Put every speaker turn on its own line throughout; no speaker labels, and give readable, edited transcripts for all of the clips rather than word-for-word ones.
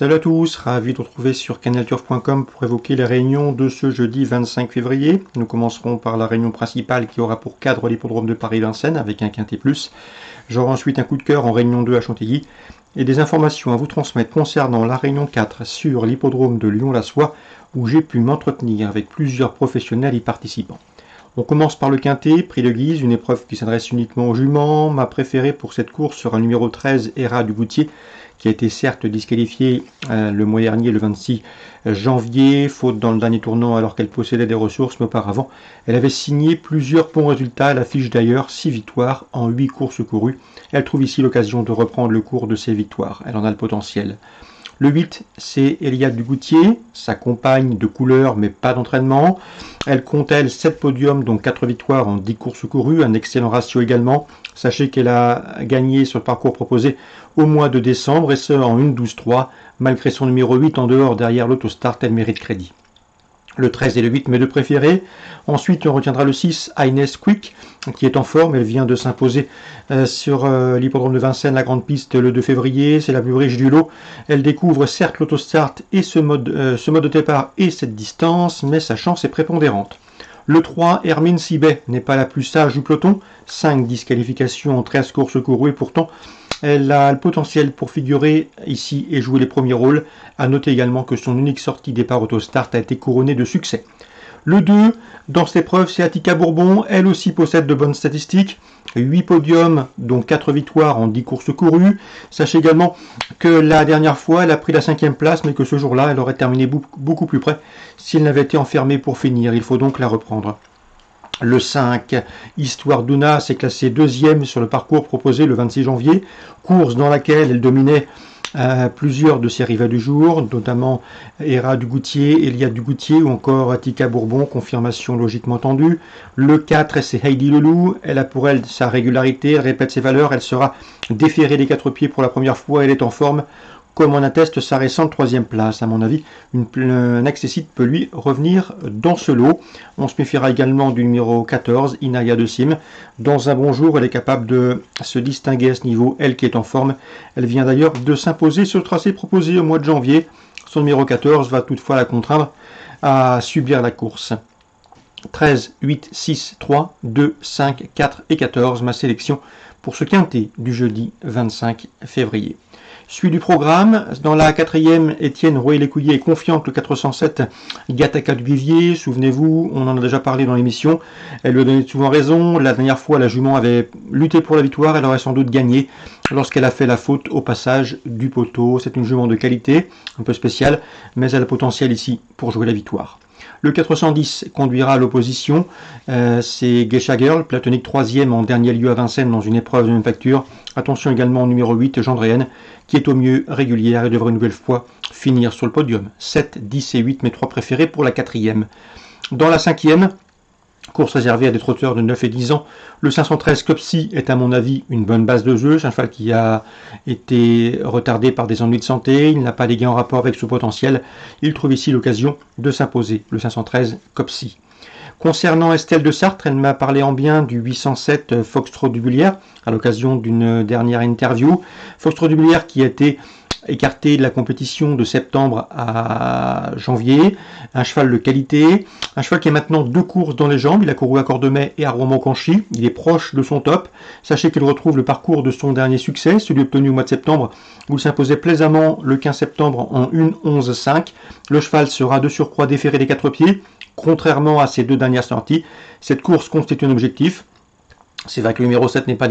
Salut à tous, ravi de vous retrouver sur canalturf.com pour évoquer les réunions de ce jeudi 25 février. Nous commencerons par la réunion principale qui aura pour cadre l'hippodrome de Paris-Vincennes avec un quintet plus. J'aurai ensuite un coup de cœur en réunion 2 à Chantilly et des informations à vous transmettre concernant la réunion 4 sur l'hippodrome de Lyon-la-Soie où j'ai pu m'entretenir avec plusieurs professionnels y participant. On commence par le quintet, prix de Guise, une épreuve qui s'adresse uniquement aux juments. Ma préférée pour cette course sera le numéro 13, Hera du Goutier, qui a été certes disqualifiée le mois dernier, le 26 janvier, faute dans le dernier tournant alors qu'elle possédait des ressources, mais auparavant, elle avait signé plusieurs bons résultats. Elle affiche d'ailleurs 6 victoires en 8 courses courues. Elle trouve ici l'occasion de reprendre le cours de ses victoires. Elle en a le potentiel. Le 8, c'est Eliade du Goutier, sa compagne de couleur mais pas d'entraînement. Elle compte, 7 podiums, dont 4 victoires en 10 courses courues, un excellent ratio également. Sachez qu'elle a gagné sur le parcours proposé au mois de décembre, et ce en 1-12-3. Malgré son numéro 8 en dehors derrière l'autostart, elle mérite crédit. Le 13 et le 8, mes deux préférés. Ensuite, on retiendra le 6, Inès Quick, qui est en forme. Elle vient de s'imposer sur l'hippodrome de Vincennes, la grande piste, le 2 février. C'est la plus riche du lot. Elle découvre certes l'autostart et ce mode de départ et cette distance, mais sa chance est prépondérante. Le 3, Hermine Sibet, n'est pas la plus sage du peloton. 5 disqualifications en 13 courses courues et pourtant, elle a le potentiel pour figurer ici et jouer les premiers rôles. A noter également que son unique sortie départ autostart a été couronnée de succès. Le 2, dans cette épreuve, c'est Attica Bourbon. Elle aussi possède de bonnes statistiques. 8 podiums, dont 4 victoires en 10 courses courues. Sachez également que la dernière fois, elle a pris la 5e place, mais que ce jour-là, elle aurait terminé beaucoup plus près si elle n'avait été enfermée pour finir. Il faut donc la reprendre. Le 5, Histoire d'Una, s'est classée 2e sur le parcours proposé le 26 janvier, course dans laquelle elle dominait plusieurs de ses rivaux du jour, notamment Hera du Goutier, Eliade du Goutier ou encore Attica Bourbon, confirmation logiquement tendue. Le 4, c'est Heidi Leloup, elle a pour elle sa régularité, elle répète ses valeurs, elle sera déférée des 4 pieds pour la première fois, elle est en forme. Comme en atteste sa récente 3e place, à mon avis, un accessite peut lui revenir dans ce lot. On se méfiera également du numéro 14, Inaya de Sim. Dans un bon jour, elle est capable de se distinguer à ce niveau, elle qui est en forme. Elle vient d'ailleurs de s'imposer sur le tracé proposé au mois de janvier. Son numéro 14 va toutefois la contraindre à subir la course. 13, 8, 6, 3, 2, 5, 4 et 14, ma sélection pour ce quintet du jeudi 25 février. Suite du programme, dans la 4e, Étienne Rouet-Lécouillet est confiante, le 407, Gataka du Vivier. Souvenez-vous, on en a déjà parlé dans l'émission. Elle lui a donné souvent raison. La dernière fois, la jument avait lutté pour la victoire. Elle aurait sans doute gagné lorsqu'elle a fait la faute au passage du poteau. C'est une jument de qualité, un peu spéciale, mais elle a le potentiel ici pour jouer la victoire. Le 410 conduira à l'opposition, c'est Geisha Girl, platonique 3e en dernier lieu à Vincennes dans une épreuve de même facture. Attention également au numéro 8, Gendréenne, qui est au mieux régulière et devrait une nouvelle fois finir sur le podium. 7, 10 et 8, mes 3 préférés pour la 4e. Dans la 5e, course réservée à des trotteurs de 9 et 10 ans, le 513 Copsy est à mon avis une bonne base de jeu. C'est un cheval qui a été retardé par des ennuis de santé, il n'a pas les gains en rapport avec ce potentiel. Il trouve ici l'occasion de s'imposer, le 513 Copsy. Concernant Estelle de Sartre, elle m'a parlé en bien du 807 Foxtrot du Bullière à l'occasion d'une dernière interview. Foxtrot du Bullière qui a été écarté de la compétition de septembre à janvier, un cheval de qualité, un cheval qui a maintenant 2 courses dans les jambes, il a couru à Cordemais et à Romoranchi, il est proche de son top. Sachez qu'il retrouve le parcours de son dernier succès, celui obtenu au mois de septembre, où il s'imposait plaisamment le 15 septembre en 1-11-5. Le cheval sera de surcroît déféré des 4 pieds, contrairement à ses 2 dernières sorties. Cette course constitue un objectif. C'est vrai que le numéro 7 n'est pas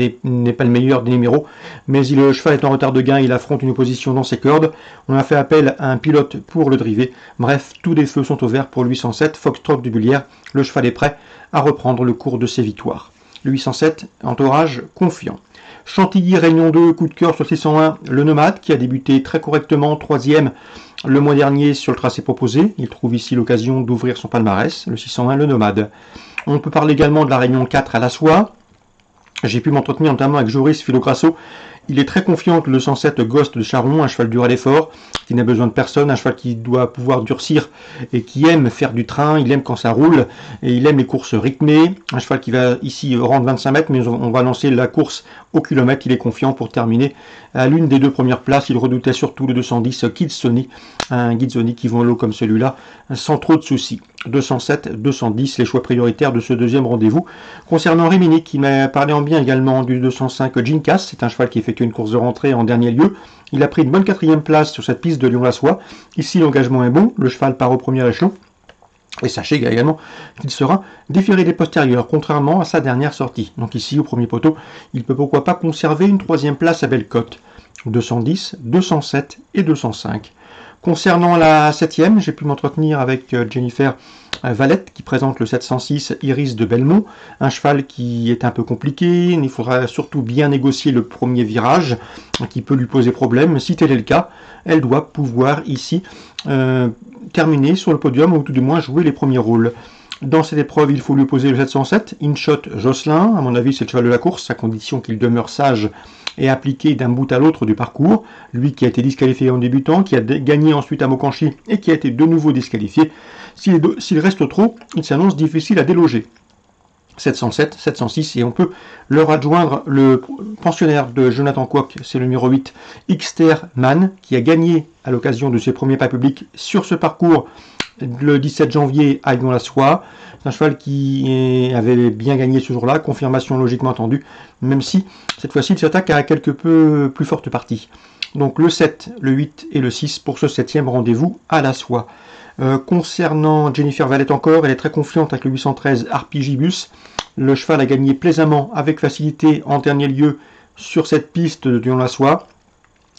le meilleur des numéros, mais le cheval est en retard de gain, il affronte une opposition dans ses cordes. On a fait appel à un pilote pour le driver. Bref, tous les feux sont au vert pour le 807 Foxtrot du Bullière. Le cheval est prêt à reprendre le cours de ses victoires. Le 807, entourage confiant. Chantilly, Réunion 2, coup de cœur sur le 601, le Nomade, qui a débuté très correctement, 3e le mois dernier sur le tracé proposé. Il trouve ici l'occasion d'ouvrir son palmarès, le 601, le Nomade. On peut parler également de la Réunion 4 à la Soie. J'ai pu m'entretenir notamment avec Joris Philograsso. Il est très confiant que le 107 Ghost de Charon, un cheval dur à l'effort, qui n'a besoin de personne, un cheval qui doit pouvoir durcir et qui aime faire du train, il aime quand ça roule et il aime les courses rythmées. Un cheval qui va ici rendre 25 mètres, mais on va lancer la course au kilomètre. Il est confiant pour terminer à l'une des 2 premières places. Il redoutait surtout le 210 Guizzoni, un Guizzoni qui vont à l'eau comme celui-là sans trop de soucis. 207, 210, les choix prioritaires de ce deuxième rendez-vous. Concernant Rimini, qui m'a parlé en bien également du 205 Ginkas, c'est un cheval qui effectue une course de rentrée en dernier lieu. Il a pris une bonne 4e place sur cette piste de Lyon-la-Soie. Ici, l'engagement est bon, le cheval part au premier échelon. Et sachez également qu'il sera déféré des postérieurs, contrairement à sa dernière sortie. Donc ici, au premier poteau, il peut pourquoi pas conserver une 3e place à belle cote. 210, 207 et 205. Concernant la 7e, j'ai pu m'entretenir avec Jennifer Valette qui présente le 706 Iris de Belmont, un cheval qui est un peu compliqué, il faudra surtout bien négocier le premier virage qui peut lui poser problème. Si tel est le cas, elle doit pouvoir ici terminer sur le podium ou tout du moins jouer les premiers rôles. Dans cette épreuve, il faut lui opposer le 707, Inshot Jocelyn, à mon avis c'est le cheval de la course, à condition qu'il demeure sage et appliqué d'un bout à l'autre du parcours. Lui qui a été disqualifié en débutant, qui a gagné ensuite à Mokanchy et qui a été de nouveau disqualifié. S'il reste trop, il s'annonce difficile à déloger. 707, 706 et on peut leur adjoindre le pensionnaire de Jonathan Kwok, c'est le numéro 8, Xter Man, qui a gagné à l'occasion de ses premiers pas publics sur ce parcours le 17 janvier à Lyon-la-Soie. C'est un cheval qui avait bien gagné ce jour-là, confirmation logiquement attendue, même si cette fois-ci il s'attaque à quelque peu plus forte partie. Donc le 7, le 8 et le 6 pour ce 7e rendez-vous à la Soie. Concernant Jennifer Valette encore, elle est très confiante avec le 813 Arpigibus. Le cheval a gagné plaisamment, avec facilité, en dernier lieu sur cette piste de Lyon-la-Soie.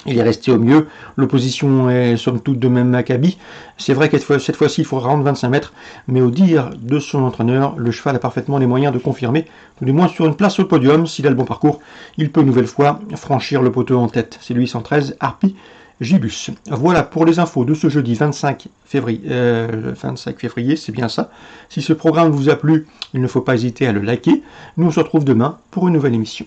Il est resté au mieux, l'opposition est somme toute de même acabit. C'est vrai que cette fois-ci il faudra rendre 25 mètres, mais au dire de son entraîneur, le cheval a parfaitement les moyens de confirmer, ou du moins sur une place au podium, s'il a le bon parcours, il peut une nouvelle fois franchir le poteau en tête. C'est le 813 Harpy Gibus. Voilà pour les infos de ce jeudi 25 février, c'est bien ça. Si ce programme vous a plu, il ne faut pas hésiter à le liker. Nous on se retrouve demain pour une nouvelle émission.